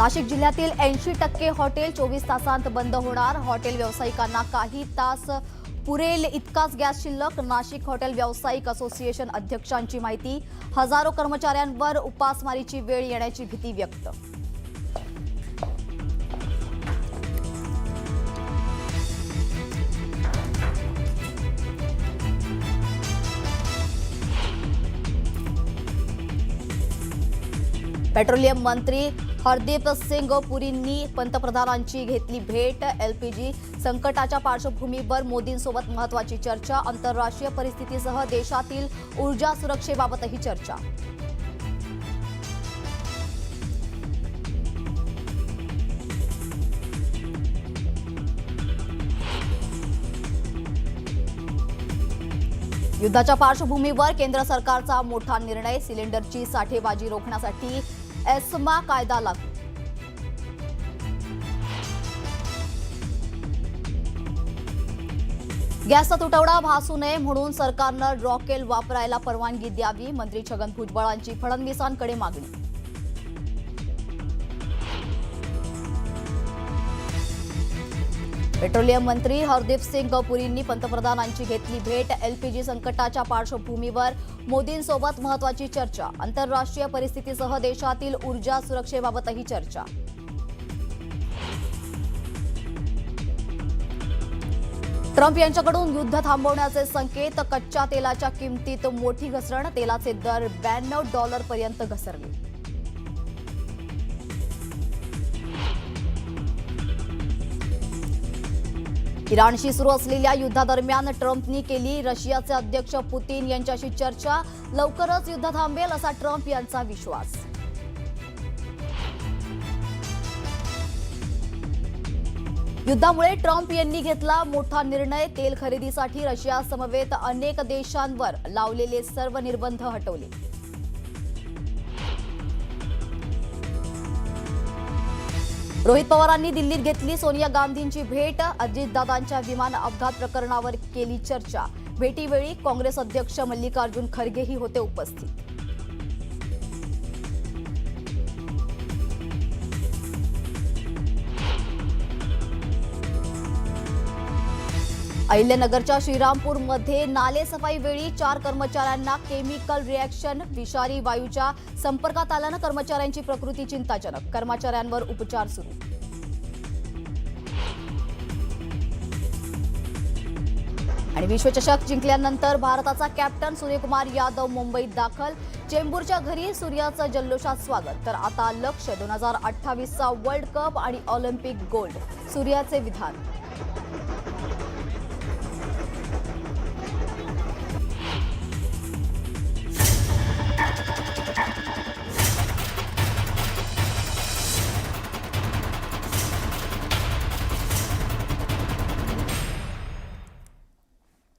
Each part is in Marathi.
नाशिक जिल्ह्यातील 80% हॉटेल 24 तासांत बंद होणार। हॉटेल व्यावसायिकांना काही तास पुरेल इतकाच गॅस शिल्लक। नाशिक हॉटेल व्यावसायिक असोसिएशन अध्यक्षांची माहिती। हजारो कर्मचाऱ्यांवर उपासमारीची वेळ येण्याची भीती व्यक्त। पेट्रोलियम मंत्री हरदीप सिंग पुरींनी पंतप्रधानांची घेतली भेट। एलपीजी संकटाच्या पार्श्वभूमीवर मोदींसोबत महत्त्वाची चर्चा। आंतरराष्ट्रीय परिस्थितीसह देशातील ऊर्जा सुरक्षेबाबतही चर्चा। युद्धाच्या पार्श्वभूमीवर केंद्र सरकारचा मोठा निर्णय। सिलेंडरची साठेबाजी रोखण्यासाठी एस्मा कायदा लागू। गॅसचा तुटवडा भासू नये म्हणून सरकारनं रॉकेल वापरायला परवानगी द्यावी। मंत्री छगन भुजबळांची फडणवीसांकडे मागणी। पेट्रोलियम मंत्री हरदीप सिंग पुरींनी पंतप्रधानांची घेतली भेट। एलपीजी संकटाच्या पार्श्वभूमीवर मोदींसोबत महत्त्वाची चर्चा। आंतरराष्ट्रीय परिस्थितीसह देशातील ऊर्जा सुरक्षेबाबतही चर्चा। ट्रम्प यांच्याकडून युद्ध थांबवण्याचे संकेत। कच्च्या तेलाच्या किमतीत मोठी घसरण। तेलाचे दर $92 पर्यंत घसरले। इराणशी सुरू असलेल्या युद्धादरम्यान ट्रम्पनी केली रशियाचे अध्यक्ष पुतीन यांच्याशी चर्चा। लवकरच युद्ध थांबेल असा ट्रम्प यांचा विश्वास। युद्धामुळे ट्रम्प यांनी घेतला मोठा निर्णय। तेल खरेदीसाठी रशिया समवेत अनेक देशांवर लावलेले सर्व निर्बंध हटवले। रोहित पवारांनी दिल्लीत घेतली सोनिया गांधींची भेट। अजितदादांच्या विमान अपघात प्रकरणावर केली चर्चा। भेटीवेळी काँग्रेस अध्यक्ष मल्लिकार्जुन खरगेही होते उपस्थित। अहिल्यानगरच्या श्रीरामपूरमध्ये नाले सफाई वेळी 4 कर्मचाऱ्यांना केमिकल रिॲक्शन। विषारी वायूच्या संपर्कात आल्यानं कर्मचाऱ्यांची प्रकृती चिंताजनक। कर्मचाऱ्यांवर उपचार सुरू। आणि विश्वचषक जिंकल्यानंतर भारताचा कॅप्टन सूर्यकुमार यादव मुंबईत दाखल। चेंबूरच्या घरी सूर्याचं जल्लोषात स्वागत। तर आता लक्ष 2028चा वर्ल्ड कप आणि ऑलिम्पिक गोल्ड। सूर्याचे विधान।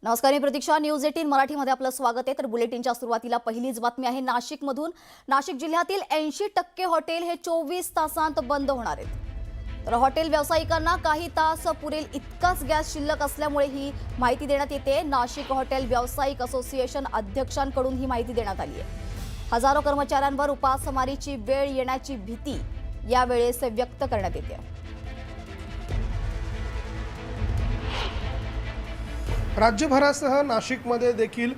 नमस्कार, मी प्रतीक्षा। न्यूज 18 मराठीमध्ये आपलं स्वागत आहे। तर बुलेटिनच्या सुरुवातीला पहिलीच बातमी आहे नाशिकमधून। नाशिक जिल्ह्यातील 80% हॉटेल हे 24 तासांत बंद होणार आहेत। तर हॉटेल व्यावसायिकांना काही तास पुरेल इतकाच गॅस शिल्लक असल्यामुळे ही माहिती देण्यात येते। नाशिक हॉटेल व्यावसायिक असोसिएशन अध्यक्षांकडून ही माहिती देण्यात आली आहे। हजारो कर्मचाऱ्यांवर उपासमारीची वेळ येण्याची भीती यावेळेस व्यक्त करण्यात येते। राज्यभरासह नाशिकमध्ये देखील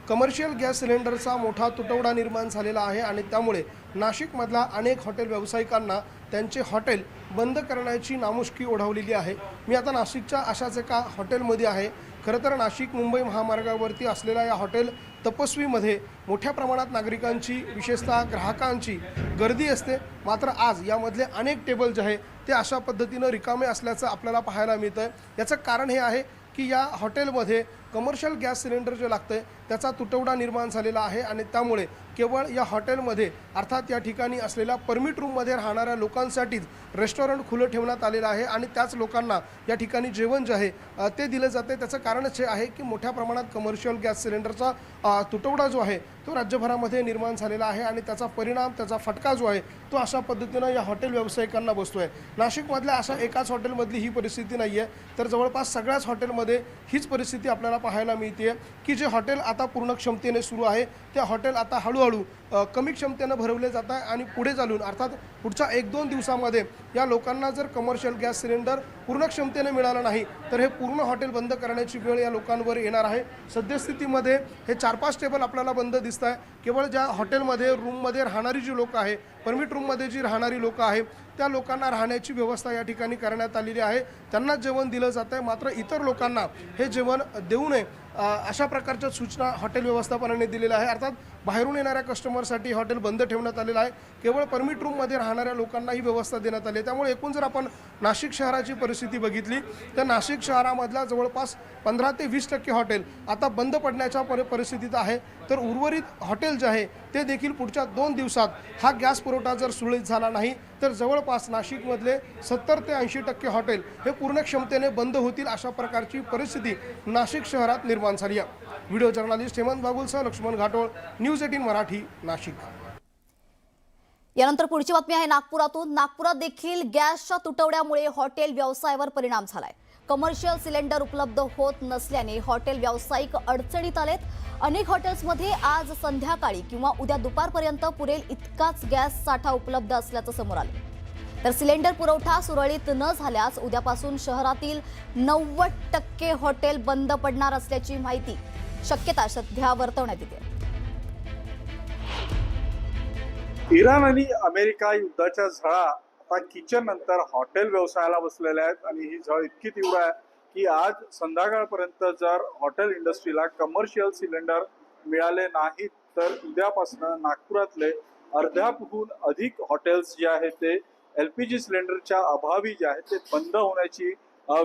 कमर्शियल गॅस सिलेंडरचा मोठा तुटवडा निर्माण झालेला आहे आणि त्यामुळे नाशिकमधला अनेक हॉटेल व्यावसायिकांना त्यांचे हॉटेल बंद करण्याची नामुष्की ओढवलेली आहे। मी आता नाशिकच्या अशाच एका हॉटेलमध्ये आहे। खरं तर नाशिक मुंबई महामार्गावरती असलेल्या या हॉटेल तपस्वीमध्ये मोठ्या प्रमाणात नागरिकांची विशेषतः ग्राहकांची गर्दी असते। मात्र आज यामधले अनेक टेबल जे आहे ते अशा पद्धतीनं रिकामे असल्याचं आपल्याला पाहायला मिळतं। याचं कारण हे आहे की या हॉटेलमध्ये कमर्शियल गॅस सिलेंडर जे लागतं त्याचा तुटवडा निर्माण झालेला आहे आणि त्यामुळे केवळ या हॉटेलमध्ये अर्थात या ठिकाणी असलेल्या परमिट रूममध्ये राहणाऱ्या लोकांसाठीच रेस्टॉरंट खुलं ठेवण्यात आलेलं आहे आणि त्याच लोकांना या ठिकाणी जेवण जे आहे ते दिलं जाते। त्याचं कारणच हे आहे की मोठ्या प्रमाणात कमर्शियल गॅस सिलेंडरचा तुटवडा जो आहे तो राज्यभरामध्ये निर्माण झालेला आहे आणि त्याचा परिणाम त्याचा फटका जो आहे तो अशा पद्धतीनं या हॉटेल व्यावसायिकांना बसतोय। नाशिकमधल्या अशा एकाच हॉटेलमधली ही परिस्थिती नाही आहे, तर जवळपास सगळ्याच हॉटेलमध्ये हीच परिस्थिती आपल्याला पाहायला मिळते की जे हॉटेल आता पूर्ण क्षमतेने सुरू आहे त्या हॉटेल आता हळूहळू हळूहळू कमी क्षमतेनं भरवले जात आहे आणि पुढे चालून अर्थात पुढच्या 1-2 दिवसामध्ये या लोकांना जर कमर्शियल गॅस सिलेंडर पूर्ण क्षमतेने मिळालं नाही तर हे पूर्ण हॉटेल बंद करण्याची वेळ या लोकांवर येणार आहे। सद्यस्थितीमध्ये हे 4-5 टेबल आपल्याला बंद दिसत आहे। केवळ ज्या हॉटेलमध्ये रूममध्ये राहणारी जी लोकं आहे, परमिट रूममध्ये जी राहणारी लोकं आहे त्या लोकांना राहण्याची व्यवस्था या ठिकाणी करण्यात आलेली आहे। त्यांना जेवण दिलं जात आहे, मात्र इतर लोकांना हे जेवण देऊ नये अशा प्रकारच्या सूचना हॉटेल व्यवस्थापनाने दिलेल्या आहे। अर्थात बाहेरून येणाऱ्या कस्टमरसाठी हॉटेल बंद ठेवण्यात आलेलं आहे। केवळ परमिट रूममध्ये राहणाऱ्या लोकांना ही व्यवस्था देण्यात आली आहे। त्यामुळे एकूण जर आपण नाशिक शहराची परिस्थिती बघितली तर नाशिक शहरामधल्या जवळपास 15 ते 20% हॉटेल आता बंद पडण्याच्या परिस्थितीत आहे। तर उर्वरित हॉटेल जे आहे ते देखील पुढच्या 2 दिवसात हा गॅस पुरवठा जर सुरळीत झाला नाही तर जवळपास नाशिकमधले 70 ते 80% हॉटेल हे पूर्ण क्षमतेने बंद होतील अशा प्रकारची परिस्थिती नाशिक शहरात निर्माण झाली आहे। व्हिडिओ जर्नलिस्ट हेमंत बागुलसह लक्ष्मण घाटोळ, न्यूज 18 मराठी, नाशिक। यानंतर पुढची बातमी आहे नागपुरातून। नागपुरात देखील गॅसच्या तुटवड्यामुळे हॉटेल व्यवसायावर परिणाम झालाय। कमर्शियल सिलेंडर उपलब्ध होत नसल्याने हॉटेल व्यावसायिक अडचणीत आलेत। अनेक हॉटेल्समध्ये आज संध्याकाळी किंवा उद्या दुपारपर्यंत पुरेल इतकाच गॅस साठा उपलब्ध असल्याचं समोर आलं। तर सिलेंडर पुरवठा सुरळीत न झाल्यास उद्यापासून शहरातील 90% हॉटेल बंद पडणार असल्याची माहिती शक्यता सध्या वर्तवण्यात येते। इराण आणि अमेरिका युद्धाच्या झळा आता किचन नंतर हॉटेल व्यवसायाला बसलेल्या आहेत आणि ही झळ इतकी तीव्र आहे की आज संध्याकाळपर्यंत जर हॉटेल इंडस्ट्रीला कमर्शियल सिलेंडर मिळाले नाहीत तर उद्यापासून नागपुरातले अर्ध्याहून अधिक हॉटेल्स जे आहेत ते LPG सिलेंडरच्या अभावी जे आहेत ते बंद होण्याची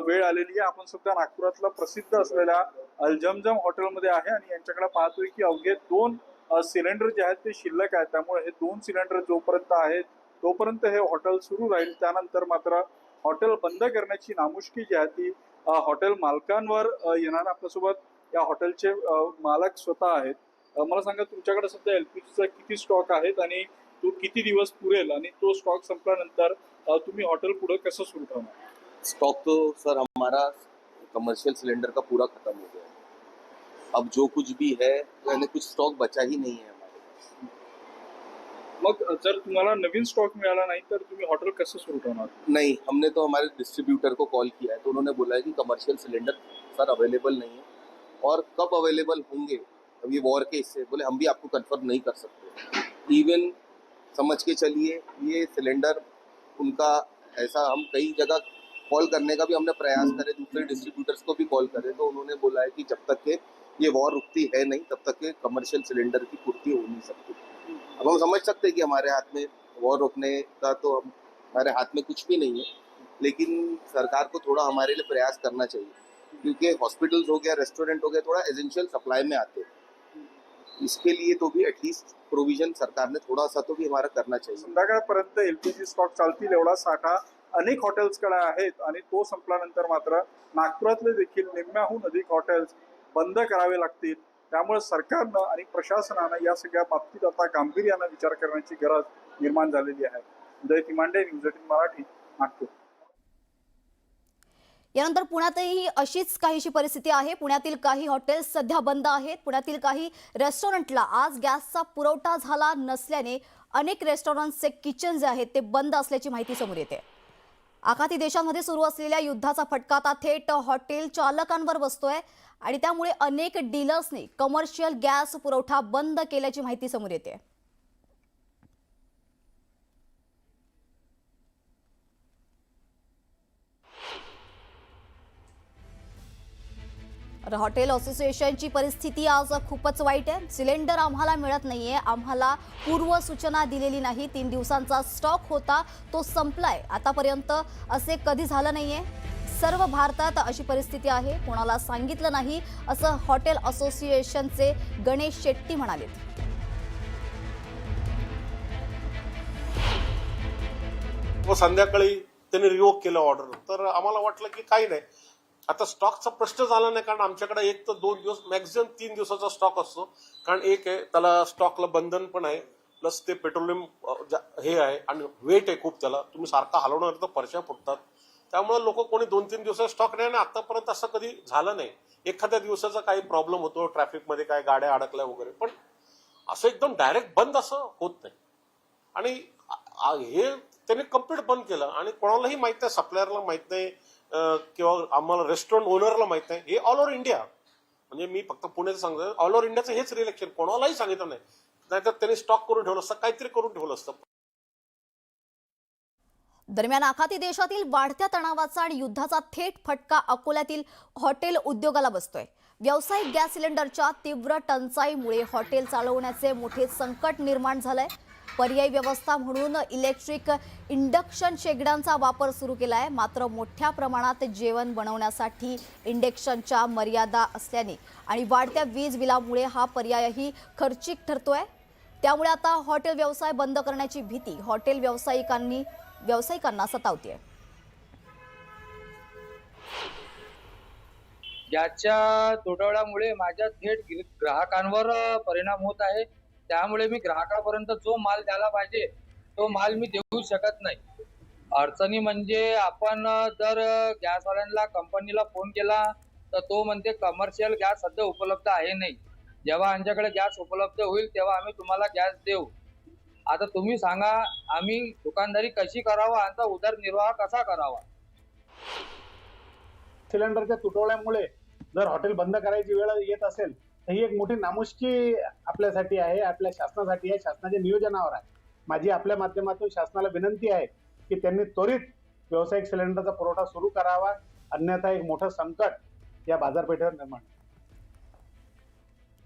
वेळ आलेली आहे। आपण सुद्धा नागपुरातलं प्रसिद्ध असलेल्या अलजमजम हॉटेलमध्ये आहे आणि यांच्याकडे पाहतोय की अवघे 2 सिलेंडर जे आहेत ते शिल्लक आहेत। त्यामुळे हे 2 सिलेंडर जोपर्यंत आहेत तोपर्यंत हे हॉटेल सुरू राहील। त्यानंतर मात्र हॉटेल बंद करण्याची नामुष्की जी आहे ती हॉटेल मालकांवर येणार। आपल्यासोबत या हॉटेलचे मालक स्वतः आहेत। मला सांगा तुमच्याकडे सध्या LPGचा किती स्टॉक आहेत आणि तो किती दिवस पुरेल आणि तो स्टॉक संपल्यानंतर तुम्ही हॉटेल पुढे कसं सुरू ठेवणार? स्टॉक तो सर हमारा कमर्शियल सिलेंडर का पूरा खत्म हो गया है। अब जो कुछ भी है यानी कुछ स्टॉक बचा ही नहीं है हमारे। मग जर तुम्हाला नवीन स्टॉक मिळाला नाही तर तुम्ही हॉटेल कसं सुरू ठेवणार? नहीं, हमने तो हमारे डिस्ट्रीब्यूटर को कॉल किया है तो उन्होंने बोला है कि कमर्शियल सिलेंडर सर अवेलेबल नहीं है और कब अवेलेबल होंगे अभी वॉर के इससे बोले हम भी आपको कंफर्म नहीं कर सकते। इवन समझ के चलिए ये सिलेंडर उनका ऐसा हम कई जगह कॉल करने का भी हमने प्रयास करे, दूसरे डिस्ट्रीब्यूटर्स को भी कॉल करे तो उन्होंने बोला है कि जब तक के ये वॉर रुकती है नहीं तब तक के कमर्शियल सिलेंडर की पूर्ति हो नहीं सकती। अब हम समझ सकते हैं कि हमारे हाथ में वॉर रोकने का तो हमारे हाथ में कुछ भी नहीं है, लेकिन सरकार को थोड़ा हमारे लिए प्रयास करना चाहिए क्योंकि हॉस्पिटल्स हो गया, रेस्टोरेंट हो गया, थोड़ा एसेंशियल सप्लाई में आते हैं। इसके लिए तो भी एटलीस्ट प्रोविजन सरकार ने थोड़ा सा तो भी हमारा करना चाहिए। संध्याकाळपर्यंत LPG स्टॉक चालतील एवढा साठा अनेक हॉटेल्सकडे आहेत आणि तो संपल्यानंतर मात्र नागपुरातले देखील निम्म्याहून अधिक हॉटेल्स बंद करावे लागतील। त्यामुळे सरकारनं आणि प्रशासनानं या सगळ्या बाबतीत आता गांभीर्यानं विचार करण्याची गरज निर्माण झालेली आहे। उदय तिमांडे, न्यूज 18 मराठी, नागपूर। यानंतर पुण्यातही अशीच काहीशी परिस्थिती आहे। पुण्यातील काही हॉटेल्स सध्या बंद आहेत। पुण्यातील काही रेस्टॉरंटला आज गॅसचा पुरवठा झाला नसल्याने अनेक रेस्टॉरंट्सचे किचन जे आहेत ते बंद असल्याची माहिती समोर येते। आखाती देशांमध्ये सुरू असलेल्या युद्धाचा फटका आता थेट हॉटेल चालकांवर बसतोय आणि त्यामुळे अनेक डीलर्सनी कमर्शियल गॅस पुरवठा बंद केल्याची माहिती समोर येते। हॉटेल असोसिएशनची परिस्थिती आज खूपच वाईट आहे। सिलेंडर आम्हाला मिळत नाहीये, आम्हाला पूर्व सूचना दिलेली नाही। 3 दिवसांचा स्टॉक होता तो संपलाय, आतापर्यंत असे कधी झालं नाहीये। सर्व भारतात अशी परिस्थिती आहे, कोणाला सांगितलं नाही असं हॉटेल असोसिएशनचे गणेश शेट्टी म्हणाले। संध्याकाळी त्यांनी रिवोक केलं ऑर्डर, तर आम्हाला वाटलं की काही नाही, आता स्टॉकचा प्रश्न झाला नाही, कारण आमच्याकडे 1 ते 2 दिवस मॅक्झिमम 3 दिवसाचा स्टॉक असतो। कारण एक आहे त्याला स्टॉकला बंधन पण आहे, प्लस ते पेट्रोलियम हे आहे आणि वेट आहे खूप, त्याला तुम्ही सारखा हलवणार तर परशा फुटतात। त्यामुळे लोक कोणी 2-3 दिवसाचा स्टॉक नाही, आणि आतापर्यंत असं कधी झालं नाही। एखाद्या दिवसाचा काही प्रॉब्लेम होतो, ट्रॅफिकमध्ये काय गाड्या अडकल्या वगैरे, पण असं एकदम डायरेक्ट बंद असं होत नाही. आणि हे त्यांनी कम्प्लीट बंद केलं आणि कोणालाही माहित नाही, सप्लायरला माहित नाही किंवा आम्हाला रेस्टॉरंट ओनरला माहित नाही. हे ऑल ओव्हर इंडिया, म्हणजे मी फक्त पुण्याचं सांगतो, ऑल ओव्हर इंडियाचं हेच रिलेक्शन, कोणालाही सांगितलं नाही. नाहीतर त्यांनी स्टॉक करून ठेवलं असतं, काहीतरी करून ठेवलं असतं. दरम्यान आखाती देशातील वाढत्या तणावाचा आणि युद्धाचा थेट फटका अकोल्यातील हॉटेल उद्योगाला बसतोय. व्यावसायिक गॅस सिलेंडरच्या तीव्र टंचाईमुळे हॉटेल चालवण्याचे मोठे संकट निर्माण झालंय. पर्यायी व्यवस्था म्हणून इलेक्ट्रिक इंडक्शन शेगड्यांचा वापर सुरू केलाय. मात्र मोठ्या प्रमाणात जेवण बनवण्यासाठी इंडक्शनच्या मर्यादा असल्याने आणि वाढत्या वीज बिलामुळे हा पर्यायही खर्चिक ठरतोय. त्यामुळे आता हॉटेल व्यवसाय बंद करण्याची भीती हॉटेल व्यावसायिकांना सतावतीये. याच्या तुटवड्यामुळे माझ्या थेट ग्राहकांवर परिणाम होत आहे. त्यामुळे मी ग्राहकापर्यंत जो माल द्यायला पाहिजे तो माल मी देऊ शकत नाही. अडचणी म्हणजे आपण जर गॅसवाल्यांना कंपनीला फोन केला तर तो म्हणते कमर्शियल गॅस सध्या उपलब्ध आहे नाही. जेव्हा आमच्याकडे गॅस उपलब्ध होईल तेव्हा आम्ही तुम्हाला गॅस देऊ. आता तुम्ही सांगा आम्ही दुकानदारी कशी करावा, आमचा उदरनिर्वाह कसा करावा. सिलेंडरच्या तुटवड्यामुळे जर हॉटेल बंद करायची वेळ येत असेल तर ही एक मोठी नामुष्की आपल्यासाठी आहे, आपल्या शासनासाठी आहे, शासनाच्या नियोजनावर आहे. माझी आपल्या माध्यमातून शासनाला विनंती आहे की त्यांनी त्वरित व्यावसायिक सिलेंडरचा पुरवठा सुरू करावा, अन्यथा एक मोठं संकट या बाजारपेठेवर निर्माण.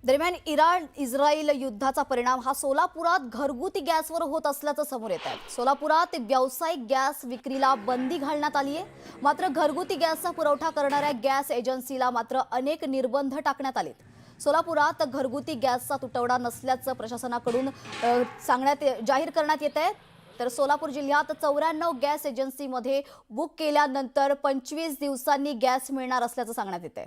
दरम्यान इराण इस्रायल युद्धाचा परिणाम हा सोलापुरात घरगुती गॅसवर होत असल्याचं समोर येत आहे. सोलापुरात व्यावसायिक गॅस विक्रीला बंदी घालण्यात आली आहे. मात्र घरगुती गॅसचा पुरवठा करणाऱ्या गॅस एजन्सीला मात्र अनेक निर्बंध टाकण्यात आलेत. सोलापुरात घरगुती गॅसचा तुटवडा नसल्याचं प्रशासनाकडून जाहीर करण्यात येत आहे. तर सोलापूर जिल्ह्यात 94 गॅस एजन्सीमध्ये बुक केल्यानंतर 25 दिवसांनी गॅस मिळणार असल्याचं सांगण्यात येत आहे.